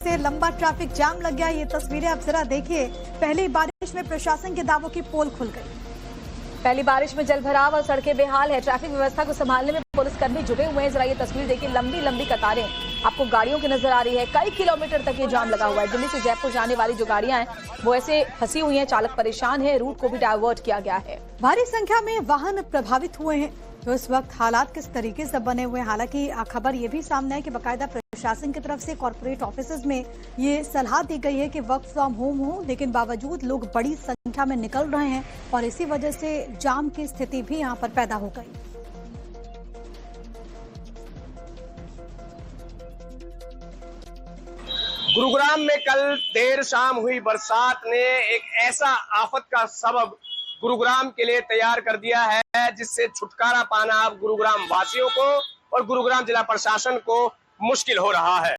से लंबा traffic jam लग गया। ये तस्वीरें आप जरा देखिए। पहली बारिश में प्रशासन के दावों की पोल खुल गई। पहली बारिश में जलभराव और सड़कें बेहाल है। ट्रैफिक व्यवस्था को संभालने में पुलिसकर्मी जुटे हुए हैं। जरा ये तस्वीर देखिए, लंबी लंबी कतारें आपको गाड़ियों की नजर आ रही है। कई किलोमीटर तक ये जाम लगा हुआ है। दिल्ली से जयपुर जाने वाली जो गाड़ियां हैं वो ऐसे फंसी हुई हैं। चालक परेशान है। रूट को भी डाइवर्ट किया गया है। भारी संख्या में वाहन प्रभावित हुए हैं। तो इस वक्त हालात किस तरीके से बने हुए हैं, हालांकि खबर ये भी सामने है कि बाकायदा प्रशासन की तरफ से कॉर्पोरेट ऑफिसेज में ये सलाह दी गई है कि वर्क फ्रॉम होम हो, लेकिन बावजूद लोग बड़ी संख्या में निकल रहे हैं और इसी वजह से जाम की स्थिति भी यहां पर पैदा हो गई। गुरुग्राम में कल देर शाम हुई बरसात ने एक ऐसा आफत का सबब गुरुग्राम के लिए तैयार कर दिया है जिससे छुटकारा पाना अब गुरुग्राम वासियों को और गुरुग्राम जिला प्रशासन को मुश्किल हो रहा है।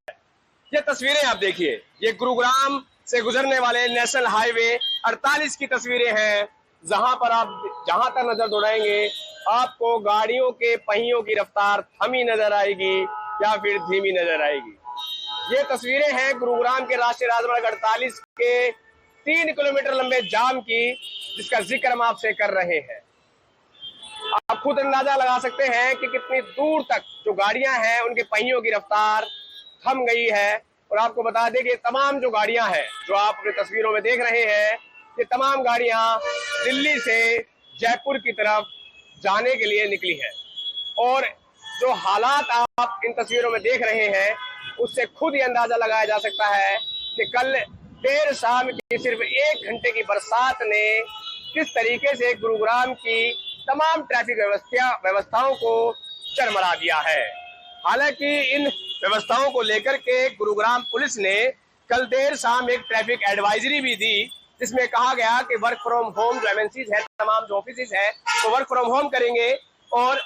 ये तस्वीरें आप देखिए, ये गुरुग्राम से गुजरने वाले नेशनल हाईवे 48 की तस्वीरें हैं, जहां पर आप जहां तक नजर दौड़ाएंगे आपको गाड़ियों के पहियों की रफ्तार थमी नजर आएगी या फिर धीमी नजर आएगी। ये तस्वीरें हैं गुरुग्राम के राष्ट्रीय राजमार्ग 48 के 3 किलोमीटर लंबे जाम की, जिसका जिक्र हम आपसे कर रहे हैं। आप खुद अंदाजा लगा सकते हैं कि कितनी दूर तक जो गाड़ियां हैं उनके पहियों की रफ्तार थम गई है। और आपको बता दें कि तमाम जो गाड़ियां हैं जो आप अपनी तस्वीरों में देख रहे हैं, ये तमाम गाड़ियां दिल्ली से जयपुर की तरफ जाने के लिए निकली है। और जो हालात आप इन तस्वीरों में देख रहे हैं उससे खुद ही अंदाजा लगाया जा सकता है कि कल देर शाम की सिर्फ 1 घंटे की बरसात ने किस तरीके से गुरुग्राम की तमाम ट्रैफिक व्यवस्थाओं को चरमरा दिया है। हालांकि इन व्यवस्थाओं को लेकर के गुरुग्राम पुलिस ने कल देर शाम एक ट्रैफिक एडवाइजरी भी दी, जिसमें कहा गया कि वर्क फ्रॉम होम जो एमएनसीज है, तमाम जो ऑफिस है वो वर्क फ्रॉम होम करेंगे। और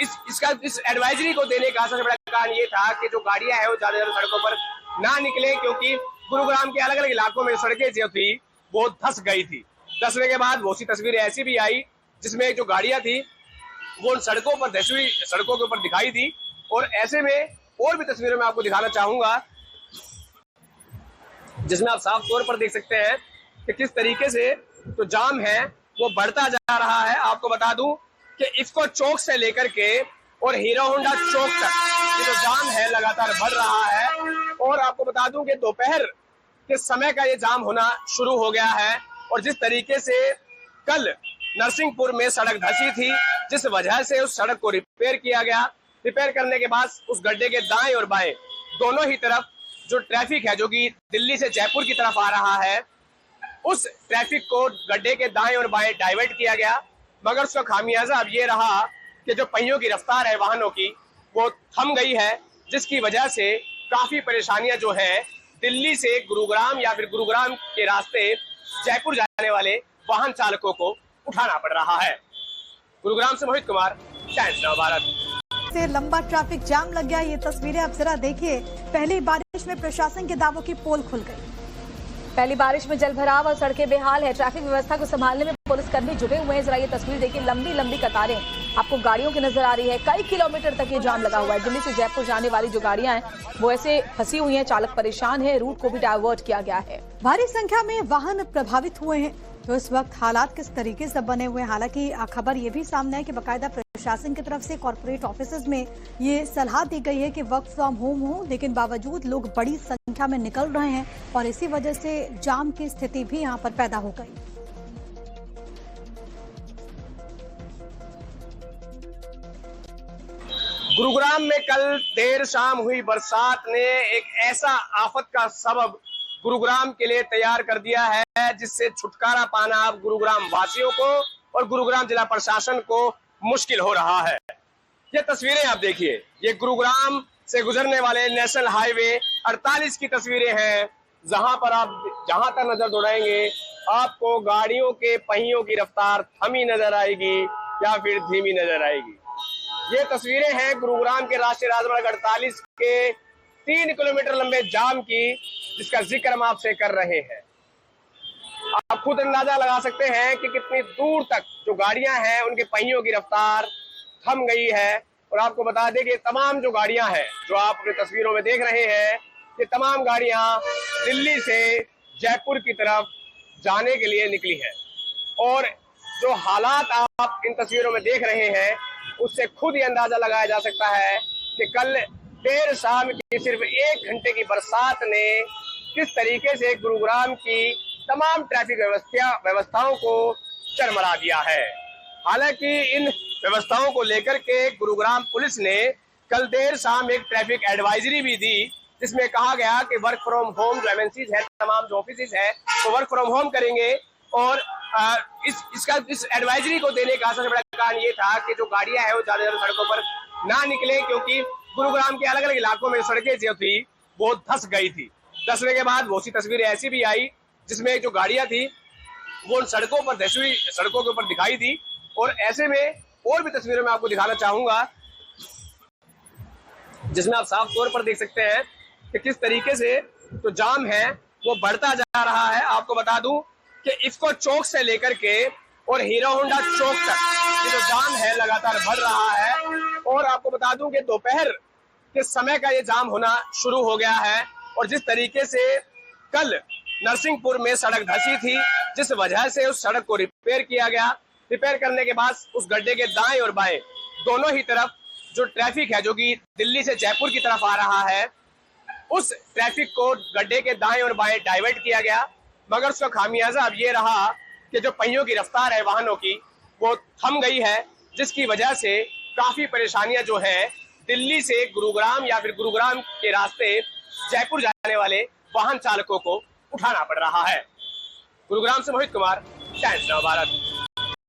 इस एडवाइजरी को देने का सबसे बड़ा कारण ये था कि जो गाड़ियां हैं वो ज्यादा सड़कों पर ना निकले, क्योंकि गुरुग्राम के अलग अलग इलाकों में सड़कें जो थी वो धंस गई थी। धंसने के बाद बहुत सी तस्वीरें ऐसी भी आई जिसमें जो गाड़ियां थी वो उन सड़कों पर धंसी हुई सड़कों के ऊपर दिखाई दी। और ऐसे में और भी तस्वीरों में आपको दिखाना चाहूंगा जिसमें आप साफ तौर पर देख सकते हैं कि किस तरीके से जो जाम है वो बढ़ता जा रहा है। आपको बता दूं कि इफ्को चौक से लेकर के और हीरो होंडा चौक तक ये जो जाम है लगातार बढ़ रहा है। और आपको बता दूं कि दोपहर के समय का ये जाम होना शुरू हो गया है। और जिस तरीके से कल नरसिंहपुर में सड़क धंसी थी, जिस वजह से उस सड़क को रिपेयर किया गया, रिपेयर करने के बाद उस गड्ढे के दाएं और बाएं दोनों ही तरफ जो ट्रैफिक है जो कि दिल्ली से जयपुर की तरफ आ रहा है, उस ट्रैफिक को गड्ढे के दाएं और बाएं डाइवर्ट किया गया। मगर उसका खामियाजा अब ये रहा कि जो पहियों की रफ्तार है वाहनों की वो थम गई है, जिसकी वजह से काफी परेशानियां जो है दिल्ली से गुरुग्राम या फिर गुरुग्राम के रास्ते जयपुर जाने वाले वाहन चालकों को उठाना पड़ रहा है। गुरुग्राम से मोहित कुमार, टाइम्स नाउ भारत। से लंबा ट्रैफिक जाम लग गया। ये तस्वीरें आप जरा देखिए। पहली बारिश में प्रशासन के दावों की पोल खुल गई। पहली बारिश में जलभराव और सड़कें बेहाल है। ट्रैफिक व्यवस्था को संभालने में पुलिसकर्मी जुटे हुए हैं। जरा ये तस्वीर देखिए, लंबी लंबी कतारें आपको गाड़ियों की नजर आ रही है। कई किलोमीटर तक ये जाम लगा हुआ है। दिल्ली से जयपुर जाने वाली जो गाड़ियां हैं वो ऐसे फंसी हुई हैं। चालक परेशान है। रूट को भी डाइवर्ट किया गया है। भारी संख्या में वाहन प्रभावित हुए हैं। तो इस वक्त हालात किस तरीके से बने हुए हैं, हालांकि खबर ये भी सामने है कि बाकायदा प्रशासन की तरफ से कॉर्पोरेट ऑफिसेज में ये सलाह दी गई है कि वर्क फ्रॉम होम हो, लेकिन बावजूद लोग बड़ी संख्या में निकल रहे हैं और इसी वजह से जाम की स्थिति भी यहां पर पैदा हो गई। गुरुग्राम में कल देर शाम हुई बरसात ने एक ऐसा आफत का सबब गुरुग्राम के लिए तैयार कर दिया है जिससे छुटकारा पाना अब गुरुग्राम वासियों को और गुरुग्राम जिला प्रशासन को मुश्किल हो रहा है। ये तस्वीरें आप देखिए, ये गुरुग्राम से गुजरने वाले नेशनल हाईवे 48 की तस्वीरें हैं, जहां पर आप जहां तक नजर दौड़ाएंगे आपको गाड़ियों के पहियों की रफ्तार थमी नजर आएगी या फिर धीमी नजर आएगी। ये तस्वीरें हैं गुरुग्राम के राष्ट्रीय राजमार्ग 48 के 3 किलोमीटर लंबे जाम की, जिसका जिक्र हम आपसे कर रहे हैं। आप खुद अंदाजा लगा सकते हैं कि कितनी दूर तक जो गाड़ियां हैं उनके पहियों की रफ्तार थम गई है। और आपको बता दें कि तमाम जो गाड़ियां हैं जो आप अपनी तस्वीरों में देख रहे हैं, ये तमाम गाड़ियां दिल्ली से जयपुर की तरफ जाने के लिए निकली है। और जो हालात आप इन तस्वीरों में देख रहे हैं, उससे खुद ये अंदाजा लगाया जा सकता है कि कल देर शाम की सिर्फ 1 घंटे की बरसात ने किस तरीके से गुरुग्राम की तमाम ट्रैफिक व्यवस्थाओं को चरमरा दिया है। हालांकि इन व्यवस्थाओं को लेकर के गुरुग्राम पुलिस ने कल देर शाम एक ट्रैफिक एडवाइजरी भी दी, जिसमें कहा गया कि वर्क फ्रॉम होम जो एमएनसीज है, तमाम जो ऑफिस है, वो वर्क फ्रॉम होम करेंगे। और इस एडवाइजरी को देने का सबसे बड़ा कारण ये था कि जो गाड़ियां हैं वो ज्यादा सड़कों पर ना निकले, क्योंकि गुरुग्राम के अलग अलग इलाकों में सड़कें जो थी वो धंस गई थी। धंसने के बाद बहुत सी तस्वीरें ऐसी भी आई जिसमें जो गाड़ियां थी वो उन सड़कों पर धसी हुई सड़कों के ऊपर दिखाई दी। और ऐसे में और भी तस्वीरों में आपको दिखाना चाहूंगा, जिसमें आप साफ तौर पर देख सकते हैं कि किस तरीके से जो जाम है वो बढ़ता जा रहा है। आपको बता दूं कि इफ्को चौक से लेकर के और हीरो होंडा चौक तक ये जो जाम है लगातार बढ़ रहा है। और आपको बता दूं कि दोपहर के समय का ये जाम होना शुरू हो गया है। और जिस तरीके से कल नरसिंहपुर में सड़क धंसी थी, जिस वजह से उस सड़क को रिपेयर किया गया, रिपेयर करने के बाद उस गड्ढे के दाएं और बाएं दोनों ही तरफ जो ट्रैफिक है जो कि दिल्ली से जयपुर की तरफ आ रहा है, उस ट्रैफिक को गड्ढे के दाएं और बाएं डाइवर्ट किया गया। मगर उसका खामियाजा अब ये रहा कि जो पहियों की रफ्तार है वाहनों की वो थम गई है, जिसकी वजह से काफी परेशानियां जो है दिल्ली से गुरुग्राम या फिर गुरुग्राम के रास्ते जयपुर जाने वाले वाहन चालकों को उठाना पड़ रहा है। गुरुग्राम से मोहित कुमार, टाइम्स नाउ भारत।